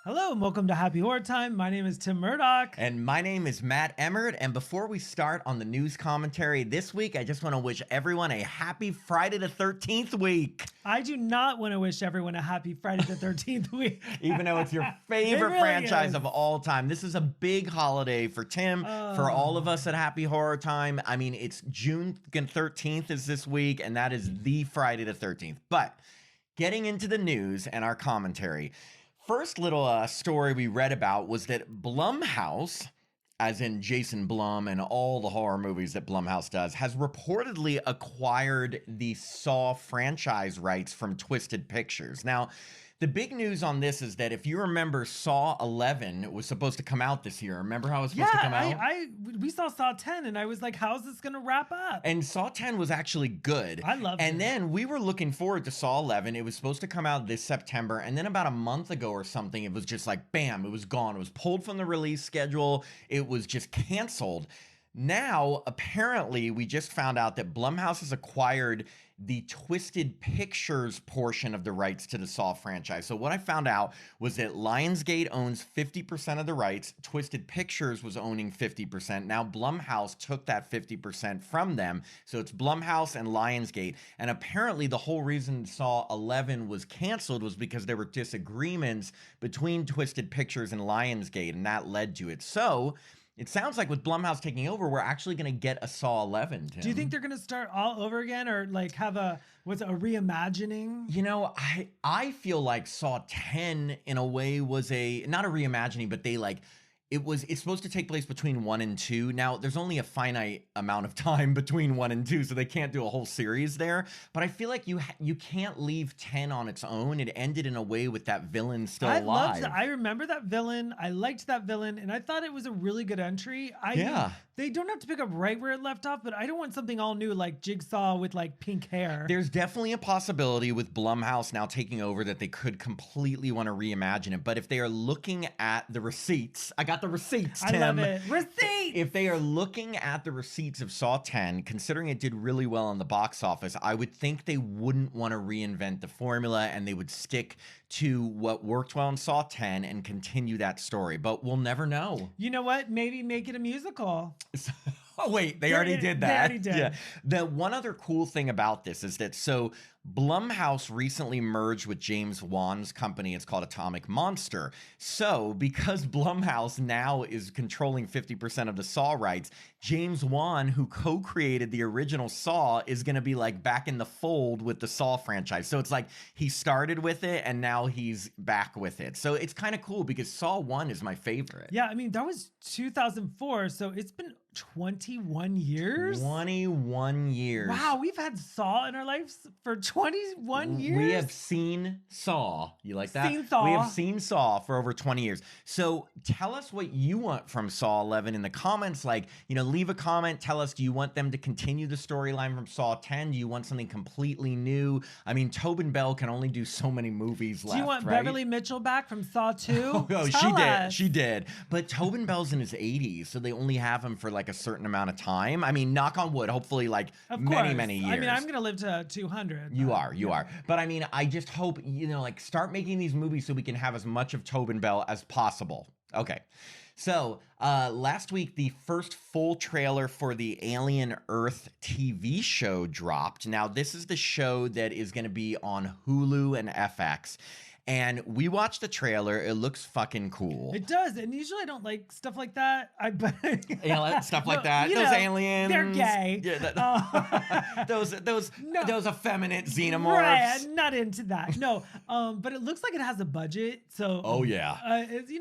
Hello and welcome to Happy Horror Time. My name is Tim Murdoch. And my name is Matt Emmert. And before we start on the news commentary this week, I just want to wish everyone a happy Friday the 13th week. I do not want to wish everyone a happy Friday the 13th week. Even though it's your favorite really franchise is. of all time. This is a big holiday for Tim, for all of us at Happy Horror Time. I mean, it's June 13th is this week, and that is the Friday the 13th. But getting into the news and our commentary, first little story we read about was that Blumhouse, as in Jason Blum and all the horror movies that Blumhouse does, has reportedly acquired the Saw franchise rights from Twisted Pictures. Now, the big news on this is that if you remember, Saw 11 was supposed to come out this year. Remember how it was supposed to come out? We saw Saw 10 and I was like, how's this going to wrap up? And Saw 10 was actually good. I loved it. And then we were looking forward to Saw 11. It was supposed to come out this September. And then about a month ago or something, it was just like, bam, it was gone. It was pulled from the release schedule. It was just canceled. Now, apparently, we just found out that Blumhouse has acquired the Twisted Pictures portion of the rights to the Saw franchise. So what I found out was that Lionsgate owns 50% of the rights. Twisted Pictures was owning 50%. Now Blumhouse took that 50% from them. So it's Blumhouse and Lionsgate. And apparently the whole reason Saw 11 was canceled was because there were disagreements between Twisted Pictures and Lionsgate, and that led to it. So it sounds like with Blumhouse taking over, we're actually going to get a Saw 11, Tim. Do you think they're going to start all over again or like have a reimagining? You know, I feel like Saw 10 in a way was not a reimagining, but it's supposed to take place between 1 and 2. Now, there's only a finite amount of time between 1 and 2, so they can't do a whole series there. But I feel like you can't leave 10 on its own. It ended in a way with that villain still alive. I remember that villain. I liked that villain, and I thought it was a really good entry. They don't have to pick up right where it left off, but I don't want something all new like Jigsaw with like pink hair. There's definitely a possibility with Blumhouse now taking over that they could completely want to reimagine it. But if they are looking at the receipts, I got the receipts, Tim. I love it. Receipts! If they are looking at the receipts of Saw 10, considering it did really well in the box office, I would think they wouldn't want to reinvent the formula and they would stick to what worked well in Saw 10 and continue that story. But we'll never know. You know what? Maybe make it a musical. Oh, wait, they already did that. They already did. Yeah. The one other cool thing about this is that Blumhouse recently merged with James Wan's company. It's called Atomic Monster. So because Blumhouse now is controlling 50% of the Saw rights, James Wan, who co-created the original Saw, is going to be like back in the fold with the Saw franchise. So it's like he started with it and now he's back with it. So it's kind of cool because Saw 1 is my favorite. Yeah, I mean, that was 2004, so it's been 21 years? 21 years. Wow, we've had Saw in our lives for 21 years? We have seen Saw. You like that? Seen Saw. We have seen Saw for over 20 years. So tell us what you want from Saw 11 in the comments. Leave a comment. Tell us, do you want them to continue the storyline from Saw 10? Do you want something completely new? I mean, Tobin Bell can only do so many movies left, Do you want right? Beverly Mitchell back from Saw 2? Oh, she did. But Tobin Bell's in his 80s, so they only have him for like a certain amount of time. I mean, knock on wood, hopefully many years. I mean, I'm going to live to 200. You are. But I mean, I just hope, start making these movies so we can have as much of Tobin Bell as possible. Okay. So last week, the first full trailer for the Alien Earth TV show dropped. Now, this is the show that is going to be on Hulu and FX. And we watched the trailer. It looks fucking cool. It does. And usually I don't like stuff like that. Stuff like that. Those aliens. They're gay. Yeah, those effeminate xenomorphs. Right, not into that. No. But it looks like it has a budget. So. Oh, yeah. It's,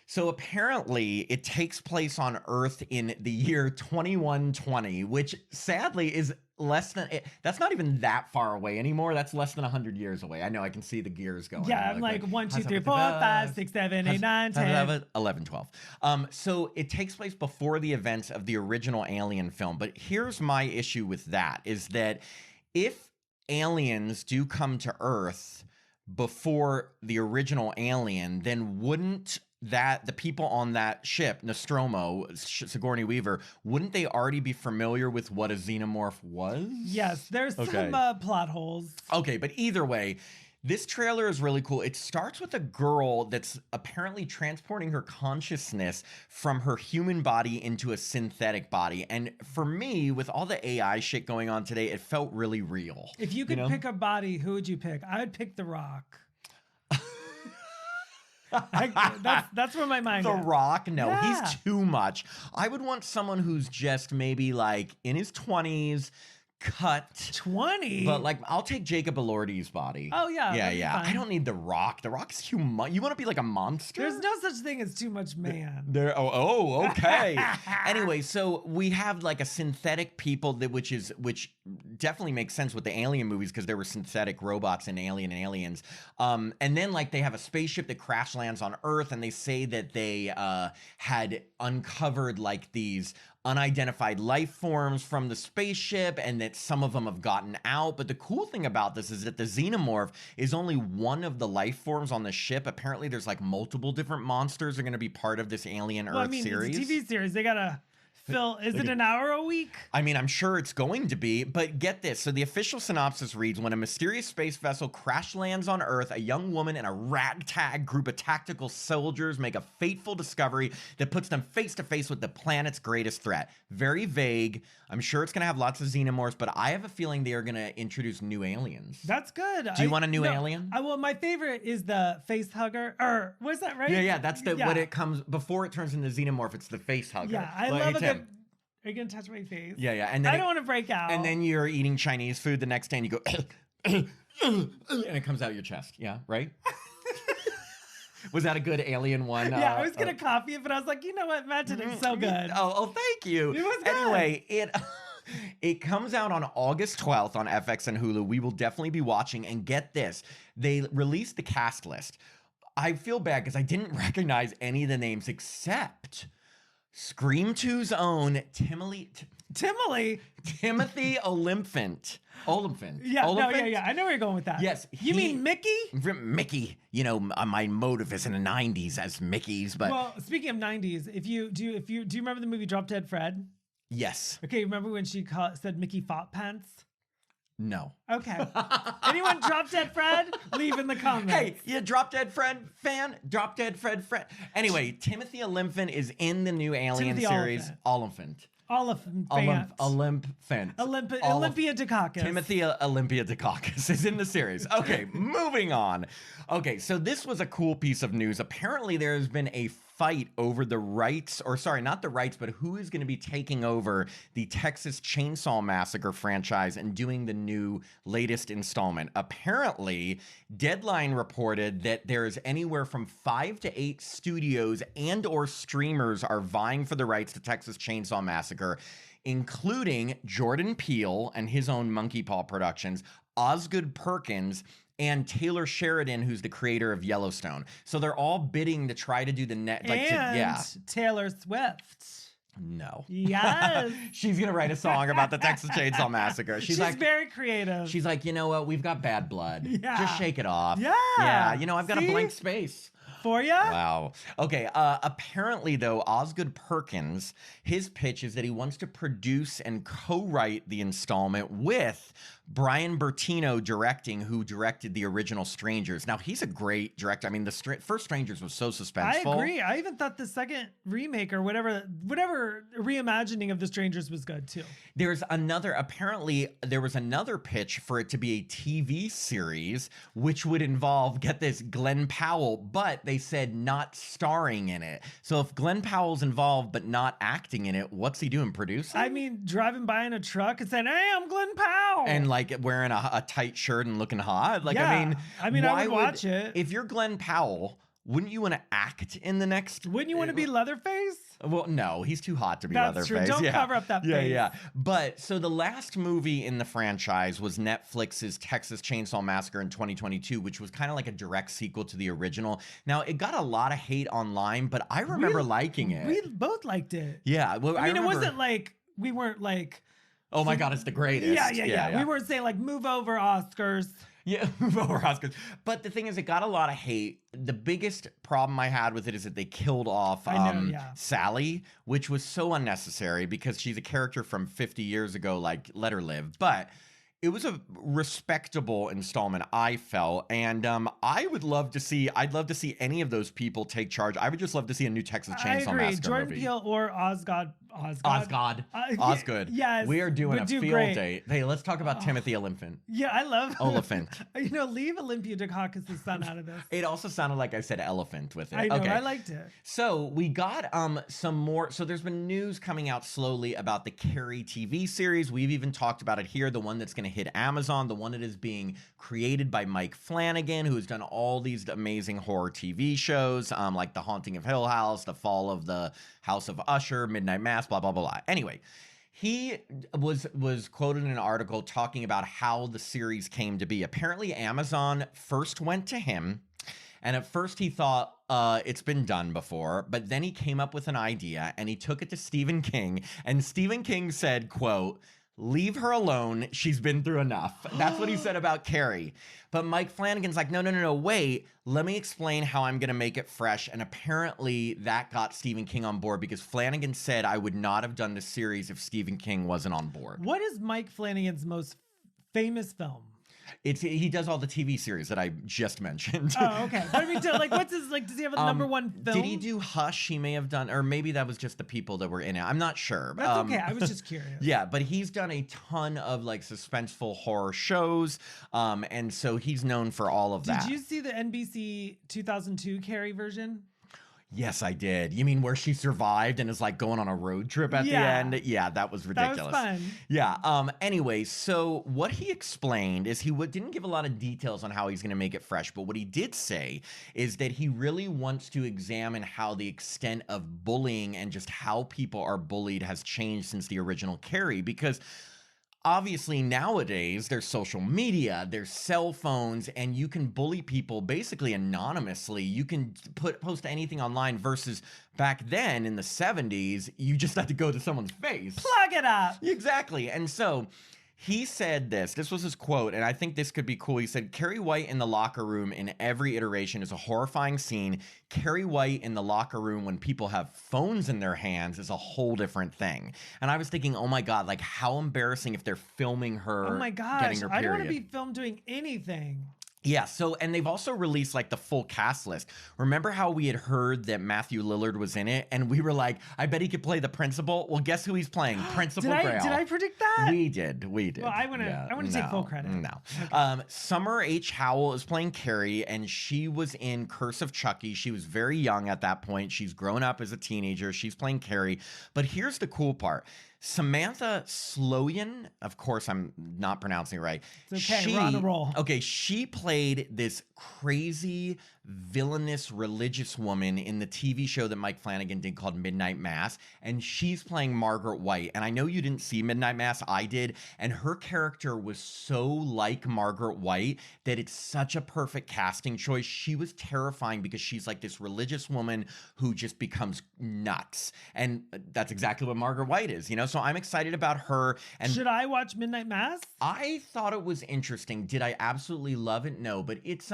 So apparently it takes place on Earth in the year 2120, which sadly is that's not even that far away anymore. That's less than 100 years away. I know, I can see the gears going. Yeah, I'm like 1, 2, 3, 4, 5, 6, 7, 8, 9, 10. 11, 12. So it takes place before the events of the original Alien film. But here's my issue with that, is that if aliens do come to Earth before the original Alien, then wouldn't the people on that ship, Nostromo, Sigourney Weaver, wouldn't they already be familiar with what a xenomorph was? Yes, there's some plot holes. Okay, but either way, This trailer is really cool. It starts with a girl that's apparently transporting her consciousness from her human body into a synthetic body. And for me, with all the AI shit going on today, it felt really real. If you could pick a body, who would you pick? I would pick The Rock. That's where my mind The is. Rock? No, he's too much. I would want someone who's just maybe like in his 20s, cut 20, but like I'll take Jacob Elordi's body. Oh yeah, yeah. I don't need The Rock. The Rock's humongous. You want to be like a monster? There's no such thing as too much man. Okay. Anyway, so we have like a synthetic people which definitely makes sense with the Alien movies because there were synthetic robots in Alien and Aliens. And then like they have a spaceship that crash lands on Earth, and they say that they had uncovered like these unidentified life forms from the spaceship, and that some of them have gotten out. But the cool thing about this is that the xenomorph is only one of the life forms on the ship. Apparently there's like multiple different monsters are going to be part of this Alien Earth series. It's a TV series. They gotta fill. Is it an hour a week? I mean, I'm sure it's going to be, but get this. So the official synopsis reads, when a mysterious space vessel crash lands on Earth, a young woman and a ragtag group of tactical soldiers make a fateful discovery that puts them face to face with the planet's greatest threat. Very vague. I'm sure it's going to have lots of xenomorphs, but I have a feeling they are going to introduce new aliens. That's good. Do you want a new alien? Well, my favorite is the face hugger. Or was that right? Yeah. That's what it comes before it turns into xenomorph. It's the face hugger. Yeah, I love a good. Are you gonna touch my face? Yeah. And then I don't want to break out. And then you're eating Chinese food the next day, and you go, and it comes out your chest. Yeah, right. Was that a good alien one? Yeah, I was gonna copy it, but I was like, you know what, Matt did it so good. Oh, thank you. It was good. Anyway, it comes out on August 12th on FX and Hulu. We will definitely be watching. And get this, they released the cast list. I feel bad because I didn't recognize any of the names except Scream 2's own Timothy Olyphant. Yeah, I know where you're going with that. Yes. You mean Mickey? Mickey. You know, my motive is in the 90s as Mickey's, but... Well, speaking of 90s, do you remember the movie Drop Dead Fred? Yes. Okay, remember when she said Mickey fought pants? No. Okay. Anyone Drop Dead Fred? Leave in the comments. Hey, you a Drop Dead Fred fan? Drop Dead Fred friend. Anyway, Timothy Olyphant is in the new Alien series. Olyphant. Olyphant. Olympia Dukakis. Timothy Olympia Dukakis is in the series. Okay, moving on. Okay, so this was a cool piece of news. Apparently there has been a fight over the rights, or sorry, not the rights, but who is going to be taking over the Texas Chainsaw Massacre franchise and doing the new latest installment. Apparently, Deadline reported that there's anywhere from 5 to 8 studios and or streamers are vying for the rights to Texas Chainsaw Massacre, including Jordan Peele and his own Monkey Paw Productions, Osgood Perkins, and Taylor Sheridan, who's the creator of Yellowstone. So they're all bidding to try to do the net. Taylor Swift. No. Yes. She's going to write a song about the Texas Chainsaw Massacre. She's like, very creative. She's like, you know what? We've got bad blood. Yeah. Just shake it off. Yeah. Yeah. You know, I've got a blank space. For ya? Wow. Okay. Apparently, though, Osgood Perkins, his pitch is that he wants to produce and co-write the installment with Brian Bertino directing, who directed the original Strangers. Now, he's a great director. I mean, the first Strangers was so suspenseful. I agree. I even thought the second remake or whatever reimagining of the Strangers was good too. Apparently, there was another pitch for it to be a TV series, which would involve, get this, Glenn Powell, but they said not starring in it. So if Glenn Powell's involved but not acting in it, what's he doing, producing? I mean, driving by in a truck and saying, "Hey, I'm Glenn Powell," and like wearing a tight shirt and looking hot. Like, yeah. I mean, I would watch it. If you're Glenn Powell, wouldn't you want to act in the next? Wouldn't you want to be Leatherface? Well, no, he's too hot to be That's Leatherface. True. Don't cover up that face. Yeah. But so the last movie in the franchise was Netflix's Texas Chainsaw Massacre in 2022, which was kind of like a direct sequel to the original. Now, it got a lot of hate online, but I remember liking it. We both liked it. Yeah. Well, I mean, it wasn't like we weren't like, oh my God, it's the greatest. Yeah. We weren't saying like, move over, Oscars. Yeah, over Oscars. But the thing is, it got a lot of hate. The biggest problem I had with it is that they killed off Sally, which was so unnecessary because she's a character from 50 years ago. Like, let her live. But It was a respectable installment, I felt, and I'd love to see any of those people take charge. I would just love to see a new Texas Chainsaw Massacre Jordan movie. Peele or Osgood. Yes, we are doing a field great. day. Hey, let's talk about Timothy Olyphant. Yeah, I love Elephant. Leave Olympia Dukakis' son out of this. It also sounded like I said elephant with it. I know, okay. I liked it. So we got some more. So there's been news coming out slowly about the Carrie TV series. We've even talked about it here. The one that's going to hit Amazon, the one that is being created by Mike Flanagan, who has done all these amazing horror TV shows, like The Haunting of Hill House, The Fall of the House of Usher, Midnight Mass, blah, blah, blah, blah. Anyway, he was quoted in an article talking about how the series came to be. Apparently, Amazon first went to him, and at first he thought, it's been done before, but then he came up with an idea, and he took it to Stephen King, and Stephen King said, quote, "Leave her alone. She's been through enough." That's what he said about Carrie. But Mike Flanagan's like, no, wait. Let me explain how I'm going to make it fresh. And apparently that got Stephen King on board because Flanagan said I would not have done the series if Stephen King wasn't on board. What is Mike Flanagan's most famous film? He does all the TV series that I just mentioned. Oh, okay. But I mean, what's his, does he have a number one film? Did he do Hush? He may have done, or maybe that was just the people that were in it. I'm not sure. That's okay. I was just curious. Yeah, but he's done a ton of suspenseful horror shows. And so he's known for all of that. Did you see the NBC 2002 Carrie version? Yes, I did. You mean where she survived and is going on a road trip at the end? Yeah, that was ridiculous. That was fun. Yeah. Anyway, so what he explained is he didn't give a lot of details on how he's going to make it fresh, but what he did say is that he really wants to examine how the extent of bullying and just how people are bullied has changed since the original Carrie, because obviously nowadays there's social media, there's cell phones, and you can bully people basically anonymously. You can post anything online versus back then in the 70s, you just had to go to someone's face. Plug it up. Exactly. And so he said this was his quote, and I think this could be cool. He said, "Carrie White in the locker room in every iteration is a horrifying scene. Carrie White in the locker room when people have phones in their hands is a whole different thing." And I was thinking, oh my God, how embarrassing if they're filming her. Oh my gosh, getting her period. I don't want to be filmed doing anything. Yeah, so, and they've also released the full cast list. Remember how we had heard that Matthew Lillard was in it? And we were like, I bet he could play the principal. Well, guess who he's playing? Principal Grail. Did I predict that? We did. Well, I want to take full credit. No. Okay. Summer H. Howell is playing Carrie, and she was in Curse of Chucky. She was very young at that point. She's grown up as a teenager. She's playing Carrie. But here's the cool part. Samantha Sloan, of course, I'm not pronouncing it right. It's okay, we're on a roll. Okay, she played this crazy, villainous religious woman in the TV show that Mike Flanagan did called Midnight Mass, and she's playing Margaret White. And I know you didn't see Midnight Mass, I did, and her character was so like Margaret White that it's such a perfect casting choice. She was terrifying because she's this religious woman who just becomes nuts, and that's exactly what Margaret White is, So I'm excited about her. And should I watch Midnight Mass? I thought it was interesting. Did I absolutely love it? No, but it's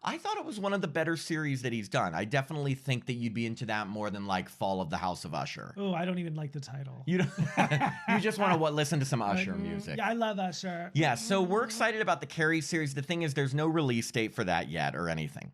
I thought it was one of the better series that he's done. I definitely think that you'd be into that more than Fall of the House of Usher. Oh, I don't even like the title. You you just want to listen to some Usher music. Yeah, I love Usher. Yeah, so we're excited about the Carrie series. The thing is, there's no release date for that yet or anything.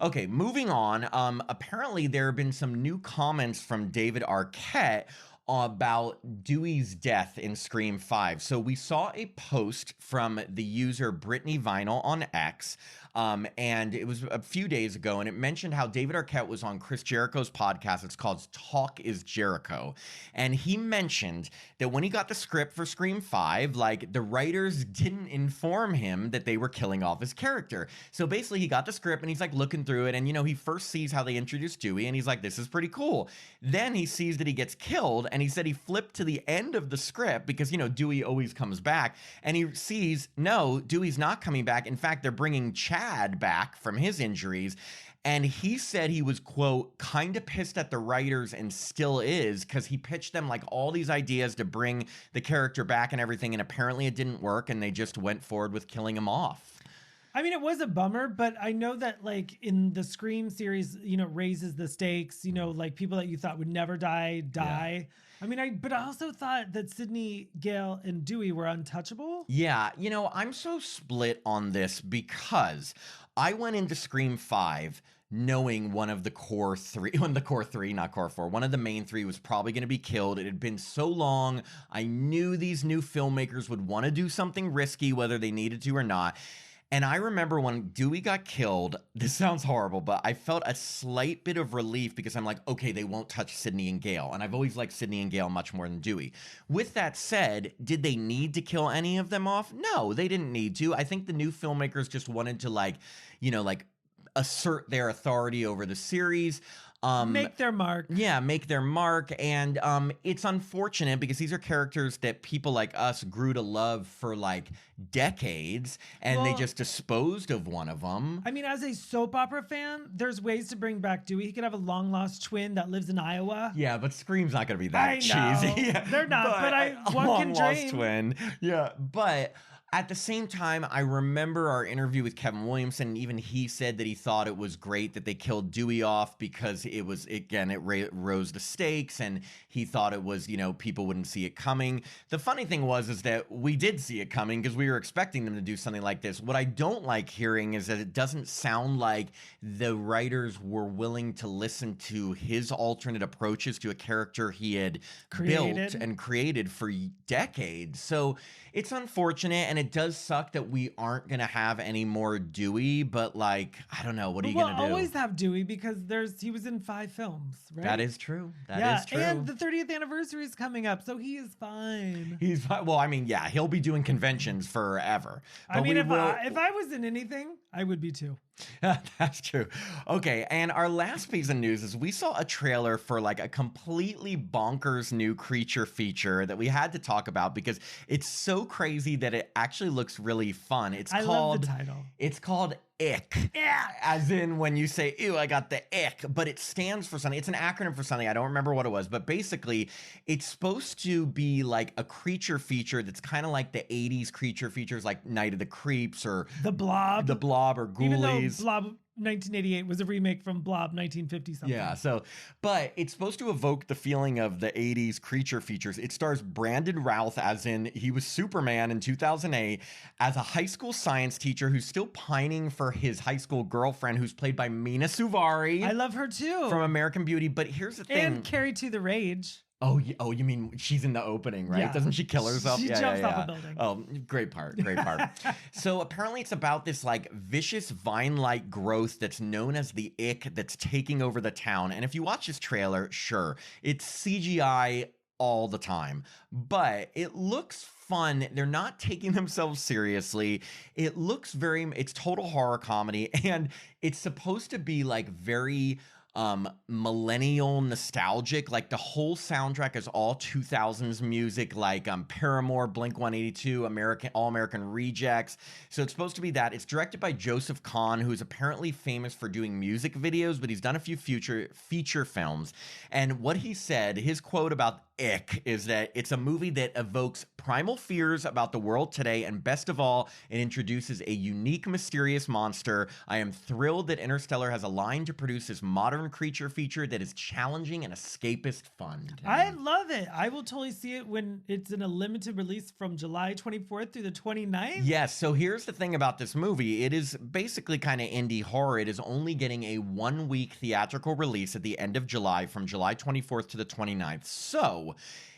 Okay, moving on. Apparently, there have been some new comments from David Arquette about Dewey's death in Scream 5. So we saw a post from the user Brittany Vinyl on X, and it was a few days ago, and it mentioned how David Arquette was on Chris Jericho's podcast. It's called Talk is Jericho. And he mentioned that when he got the script for Scream 5, the writers didn't inform him that they were killing off his character. So basically he got the script and he's looking through it, and he first sees how they introduced Dewey, and he's like, this is pretty cool. Then he sees that he gets killed, and he said he flipped to the end of the script because, Dewey always comes back, and he sees, no, Dewey's not coming back. In fact, they're bringing Chad back from his injuries. And he said he was, quote, kind of pissed at the writers and still is because he pitched them all these ideas to bring the character back and everything. And apparently it didn't work, and they just went forward with killing him off. I mean, it was a bummer, but I know that like in the Scream series, you know, raises the stakes, you know, like people that you thought would never die. Yeah. I mean, but I also thought that Sydney, Gale, and Dewey were untouchable. Yeah, you know, I'm so split on this because I went into Scream 5 knowing one of the core three, not core four, one of the main three was probably going to be killed. It had been so long. I knew these new filmmakers would want to do something risky, whether they needed to or not. And I remember when Dewey got killed, this sounds horrible, but I felt a slight bit of relief because I'm like, okay, they won't touch Sydney and Gale. And I've always liked Sydney and Gale much more than Dewey. With that said, did they need to kill any of them off? No, they didn't need to. I think the new filmmakers just wanted to like, you know, like assert their authority over the series. Make their mark. Yeah, make their mark. And it's unfortunate because these are characters that people like us grew to love for like decades, and they just disposed of one of them. I mean, as a soap opera fan, there's ways to bring back Dewey. He could have a long lost twin that lives in Iowa. Yeah, but Scream's not going to be that cheesy. They're not, but one can dream. Long lost twin. Yeah, but at the same time, I remember our interview with Kevin Williamson, and even he said that he thought it was great that they killed Dewey off because it was, again, it rose the stakes, and he thought it was, you know, people wouldn't see it coming. The funny thing is that we did see it coming because we were expecting them to do something like this. What I don't like hearing is that it doesn't sound like the writers were willing to listen to his alternate approaches to a character he had built and created for decades. So it's unfortunate, and it does suck that we aren't going to have any more Dewey, but like, I don't know. What are you going to do? We'll always have Dewey because he was in 5 films, right? That is true. That is true. And the 30th anniversary is coming up, so he is fine. He's fine. Well, I mean, yeah, he'll be doing conventions forever. But I mean, if I was in anything, I would be too. That's true. Okay, and our last piece of news is we saw a trailer for like a completely bonkers new creature feature that we had to talk about because it's so crazy that it actually looks really fun. I love the title. It's called ICK. Yeah. As in when you say, ew, I got the ick, but it stands for something. It's an acronym for something. I don't remember what it was, but basically it's supposed to be like a creature feature that's kind of like the 80s creature features like Night of the Creeps or The Blob or Ghoulies. Even though Blob 1988 was a remake from Blob 1950 something. Yeah, but it's supposed to evoke the feeling of the 80s creature features. It stars Brandon Routh, as in he was Superman in 2008, as a high school science teacher who's still pining for his high school girlfriend, who's played by Mina Suvari. I love her too. From American Beauty. But here's the thing. And Carrie to the Rage. Oh, you mean she's in the opening, right? Yeah. Doesn't she kill herself? She jumps off a building. Oh, great part. So apparently it's about this like vicious vine-like growth that's known as the ick that's taking over the town. And if you watch this trailer, sure, it's CGI all the time, but it looks fun. They're not taking themselves seriously. It looks it's total horror comedy, and it's supposed to be like very millennial nostalgic. Like the whole soundtrack is all 2000s music, like Paramore, Blink-182, All American Rejects. So it's supposed to be that. It's directed by Joseph Kahn, who's apparently famous for doing music videos, but he's done a few feature films. And what he said, his quote about Ick, is that it's a movie that evokes primal fears about the world today, and best of all, it introduces a unique, mysterious monster. I am thrilled that Interstellar has aligned to produce this modern creature feature that is challenging and escapist fun. I love it. I will totally see it when it's in a limited release from July 24th through the 29th. Yes, so here's the thing about this movie. It is basically kind of indie horror. It is only getting a 1-week theatrical release at the end of July, from July 24th to the 29th. So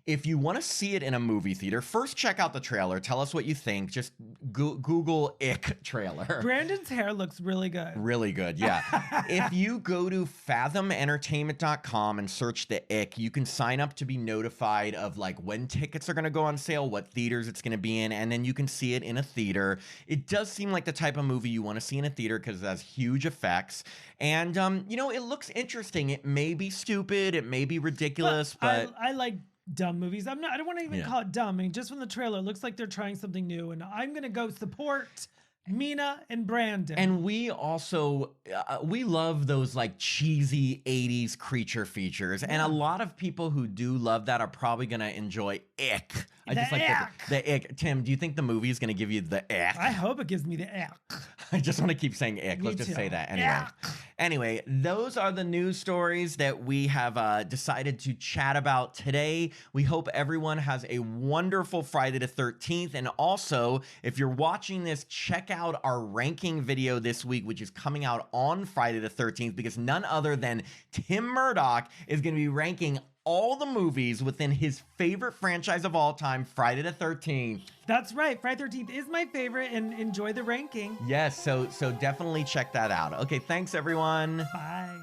if you want to see it in a movie theater, first check out the trailer. Tell us what you think. Just Google Ick trailer. Brandon's hair looks really good. Really good, yeah. If you go to fathomentertainment.com and search the Ick, you can sign up to be notified of like when tickets are going to go on sale, what theaters it's going to be in, and then you can see it in a theater. It does seem like the type of movie you want to see in a theater because it has huge effects. And, you know, it looks interesting. It may be stupid. It may be ridiculous, but I like dumb movies. I don't want to even call it dumb. I mean, just from the trailer, it looks like they're trying something new, and I'm gonna go support Mina and Brandon. And we also we love those like cheesy 80s creature features, and a lot of people who do love that are probably gonna enjoy Ick I The just like ick. the ick. Tim, do you think the movie is going to give you the ick? I hope it gives me the ick. I just want to keep saying ick. Me Let's just too. say that anyway. Ick. Anyway, those are the news stories that we have decided to chat about today. We hope everyone has a wonderful Friday the 13th. And also, if you're watching this, check out our ranking video this week, which is coming out on Friday the 13th, because none other than Tim Murdoch is going to be ranking all the movies within his favorite franchise of all time, Friday the 13th. That's right. Friday 13th is my favorite, and enjoy the ranking. Yes, so definitely check that out. Okay, thanks everyone. Bye.